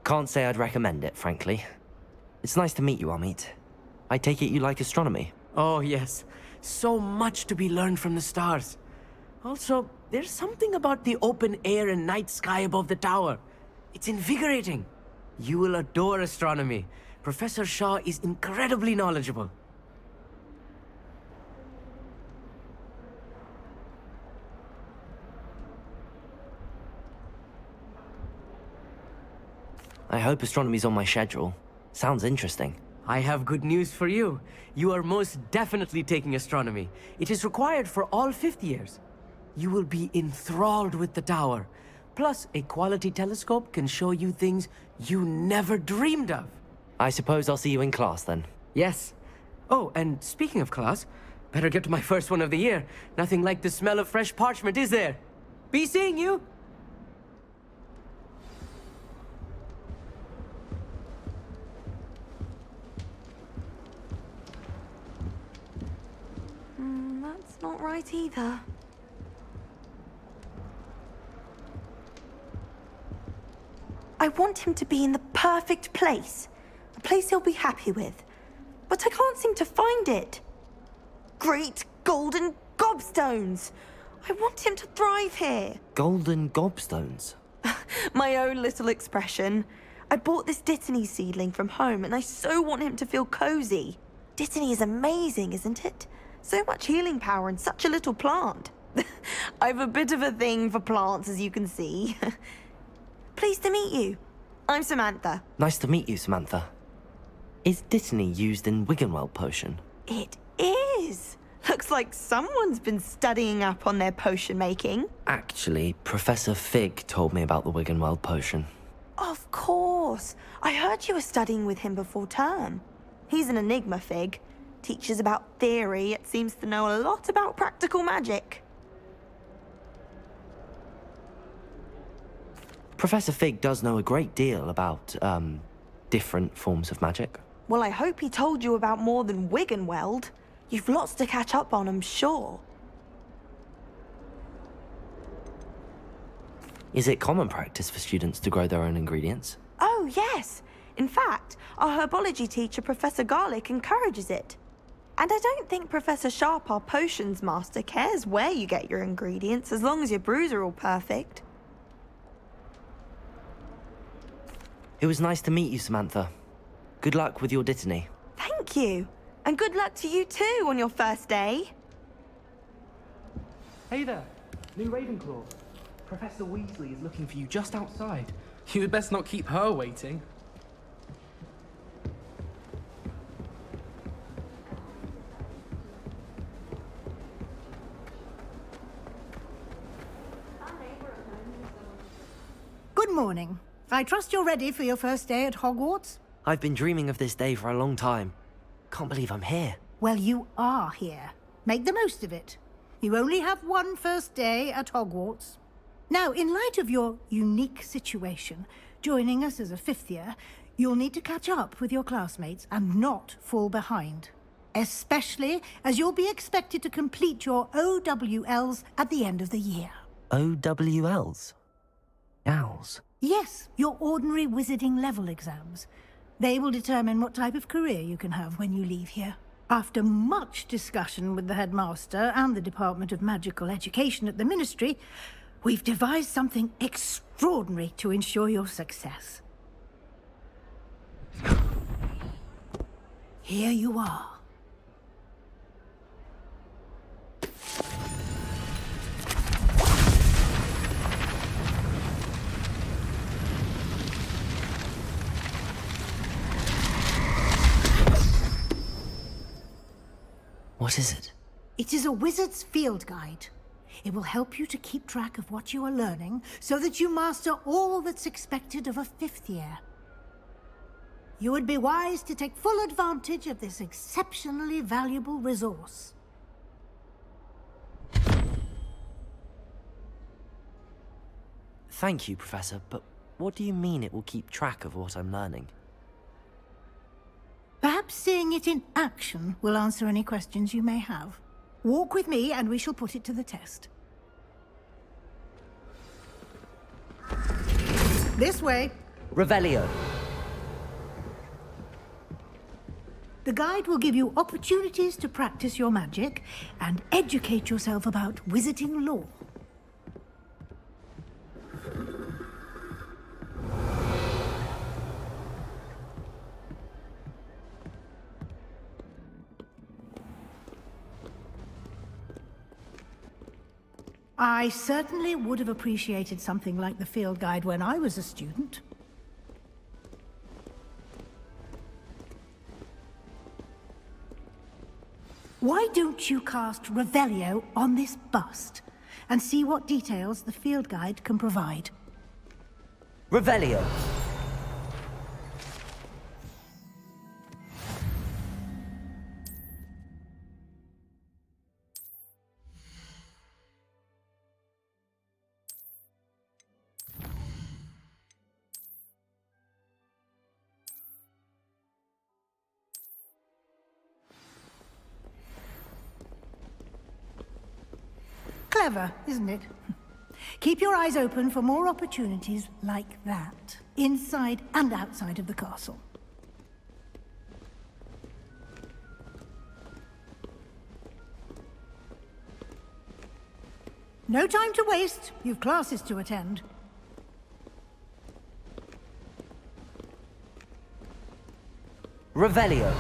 Can't say I'd recommend it, frankly. It's nice to meet you, Hogsmeade. I take it you like astronomy? Oh, yes. So much to be learned from the stars. Also, there's something about the open air and night sky above the tower. It's invigorating. You will adore astronomy. Professor Shaw is incredibly knowledgeable. I hope astronomy's on my schedule. Sounds interesting. I have good news for you. You are most definitely taking astronomy. It is required for all fifth years. You will be enthralled with the tower. Plus, a quality telescope can show you things you never dreamed of. I suppose I'll see you in class then. Yes. Oh, and speaking of class, better get to my first one of the year. Nothing like the smell of fresh parchment, is there? Be seeing you! That's not right either. I want him to be in the perfect place. A place he'll be happy with. But I can't seem to find it. Great golden gobstones! I want him to thrive here. Golden gobstones? My own little expression. I bought this Dittany seedling from home and I so want him to feel cozy. Dittany is amazing, isn't it? So much healing power in such a little plant. I've a bit of a thing for plants, as you can see. Pleased to meet you. I'm Samantha. Nice to meet you, Samantha. Is Dittany used in Wiggenweld potion? It is. Looks like someone's been studying up on their potion making. Actually, Professor Fig told me about the Wiggenweld potion. Of course. I heard you were studying with him before term. He's an enigma, Fig. Teaches about theory, yet seems to know a lot about practical magic. Professor Fig does know a great deal about, different forms of magic. Well, I hope he told you about more than Wiggenweld. You've lots to catch up on, I'm sure. Is it common practice for students to grow their own ingredients? Oh, yes. In fact, our herbology teacher, Professor Garlick, encourages it. And I don't think Professor Sharp, our potions master, cares where you get your ingredients, as long as your brews are all perfect. It was nice to meet you, Samantha. Good luck with your Dittany. Thank you. And good luck to you too on your first day. Hey there, new Ravenclaw. Professor Weasley is looking for you just outside. You had best not keep her waiting. Good morning. I trust you're ready for your first day at Hogwarts? I've been dreaming of this day for a long time. Can't believe I'm here. Well, you are here. Make the most of it. You only have one first day at Hogwarts. Now, in light of your unique situation, joining us as a fifth year, you'll need to catch up with your classmates and not fall behind. Especially as you'll be expected to complete your OWLs at the end of the year. OWLs? Owls? Yes, your ordinary wizarding level exams. They will determine what type of career you can have when you leave here. After much discussion with the headmaster and the Department of Magical Education at the Ministry, we've devised something extraordinary to ensure your success. Here you are. What is it? It is a wizard's field guide. It will help you to keep track of what you are learning so that you master all that's expected of a fifth year. You would be wise to take full advantage of this exceptionally valuable resource. Thank you, Professor, but what do you mean it will keep track of what I'm learning? Perhaps seeing it in action will answer any questions you may have. Walk with me and we shall put it to the test. This way. Revelio. The guide will give you opportunities to practice your magic and educate yourself about wizarding lore. I certainly would have appreciated something like the field guide when I was a student. Why don't you cast Revelio on this bust and see what details the field guide can provide? Revelio. Clever, isn't it? Keep your eyes open for more opportunities like that, inside and outside of the castle. No time to waste. You've classes to attend. Revelio.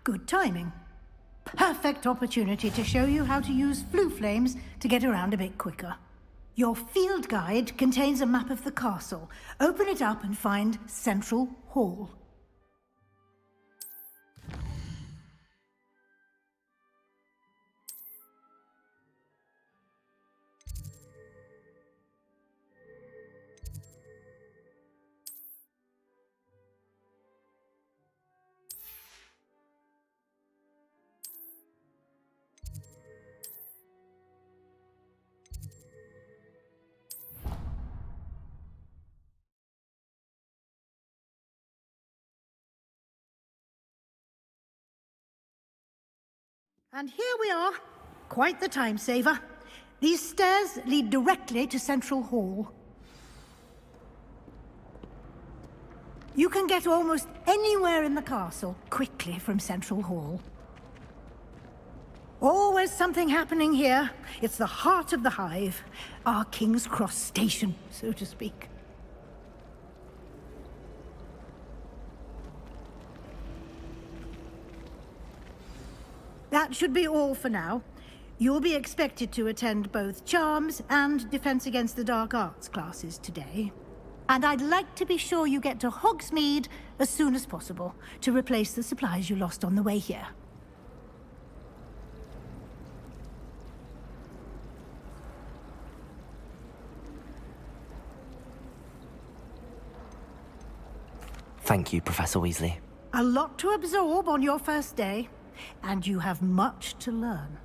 Good timing. Perfect opportunity to show you how to use flue flames to get around a bit quicker. Your field guide contains a map of the castle. Open it up and find Central Hall. And here we are. Quite the time saver. These stairs lead directly to Central Hall. You can get almost anywhere in the castle quickly from Central Hall. Always something happening here. It's the heart of the hive. Our King's Cross station, so to speak. That should be all for now. You'll be expected to attend both Charms and Defense Against the Dark Arts classes today. And I'd like to be sure you get to Hogsmeade as soon as possible to replace the supplies you lost on the way here. Thank you, Professor Weasley. A lot to absorb on your first day, and you have much to learn.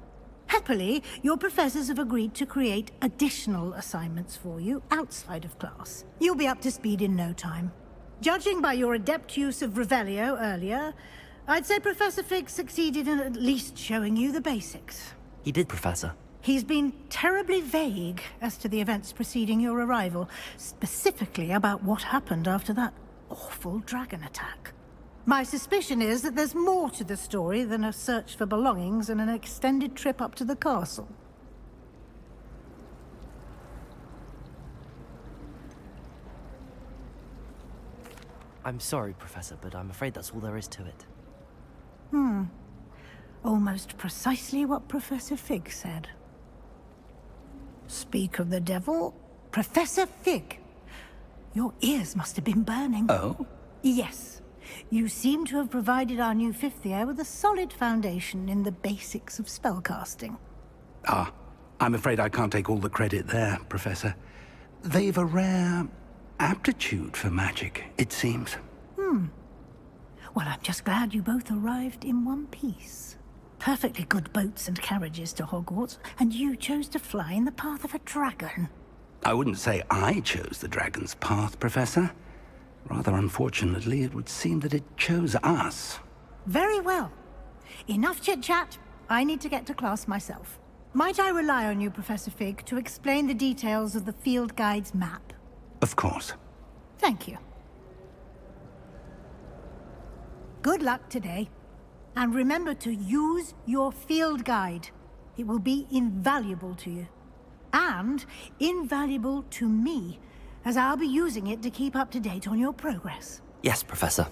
Happily, your professors have agreed to create additional assignments for you outside of class. You'll be up to speed in no time. Judging by your adept use of Revelio earlier, I'd say Professor Fig succeeded in at least showing you the basics. He did, Professor. He's been terribly vague as to the events preceding your arrival, specifically about what happened after that awful dragon attack. My suspicion is that there's more to the story than a search for belongings and an extended trip up to the castle. I'm sorry, Professor, but I'm afraid that's all there is to it. Almost precisely what Professor Fig said. Speak of the devil, Professor Fig. Your ears must have been burning. Oh? Yes. You seem to have provided our new fifth year with a solid foundation in the basics of spellcasting. Ah, I'm afraid I can't take all the credit there, Professor. They've a rare aptitude for magic, it seems. Well, I'm just glad you both arrived in one piece. Perfectly good boats and carriages to Hogwarts, and you chose to fly in the path of a dragon. I wouldn't say I chose the dragon's path, Professor. Rather unfortunately, it would seem that it chose us. Very well. Enough chit-chat. I need to get to class myself. Might I rely on you, Professor Fig, to explain the details of the field guide's map? Of course. Thank you. Good luck today. And remember to use your field guide. It will be invaluable to you. And invaluable to me, as I'll be using it to keep up to date on your progress. Yes, Professor.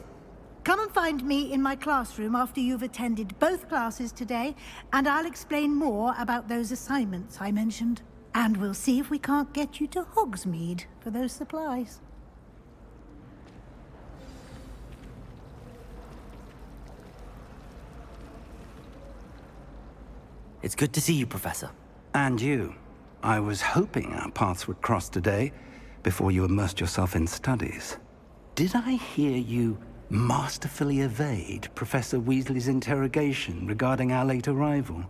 Come and find me in my classroom after you've attended both classes today, and I'll explain more about those assignments I mentioned. And we'll see if we can't get you to Hogsmeade for those supplies. It's good to see you, Professor. And you. I was hoping our paths would cross today, before you immersed yourself in studies. Did I hear you masterfully evade Professor Weasley's interrogation regarding our late arrival?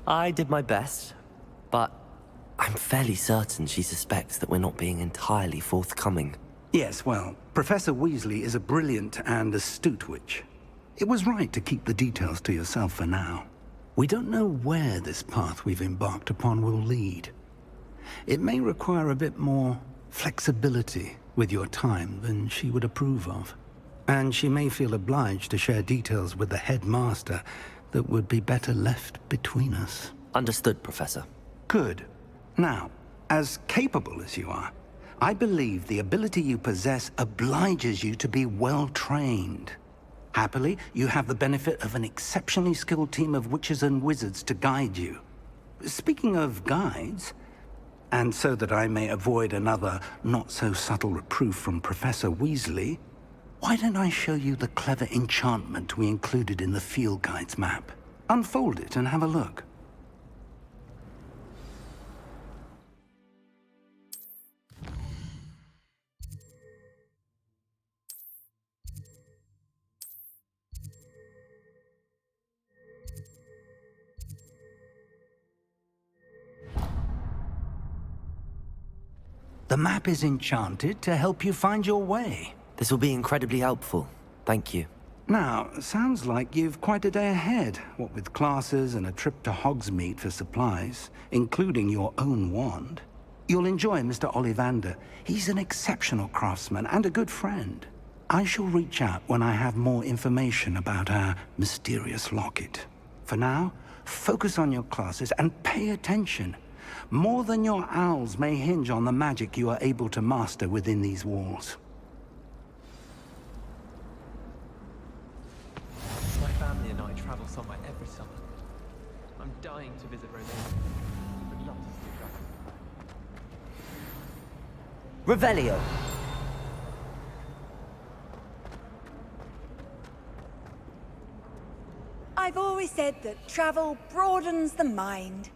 I did my best, but I'm fairly certain she suspects that we're not being entirely forthcoming. Yes, well, Professor Weasley is a brilliant and astute witch. It was right to keep the details to yourself for now. We don't know where this path we've embarked upon will lead. It may require a bit more flexibility with your time than she would approve of. And she may feel obliged to share details with the headmaster that would be better left between us. Understood, Professor. Good. Now, as capable as you are, I believe the ability you possess obliges you to be well-trained. Happily, you have the benefit of an exceptionally skilled team of witches and wizards to guide you. Speaking of guides, and so that I may avoid another not-so-subtle reproof from Professor Weasley, why don't I show you the clever enchantment we included in the field guide's map? Unfold it and have a look. The map is enchanted to help you find your way. This will be incredibly helpful. Thank you. Now, sounds like you've quite a day ahead, what with classes and a trip to Hogsmeade for supplies, including your own wand. You'll enjoy Mr. Ollivander. He's an exceptional craftsman and a good friend. I shall reach out when I have more information about our mysterious locket. For now, focus on your classes and pay attention. More than your owls may hinge on the magic you are able to master within these walls. My family and I travel somewhere every summer. I'm dying to visit Romania. Would love to see that. Revelio. I've always said that travel broadens the mind.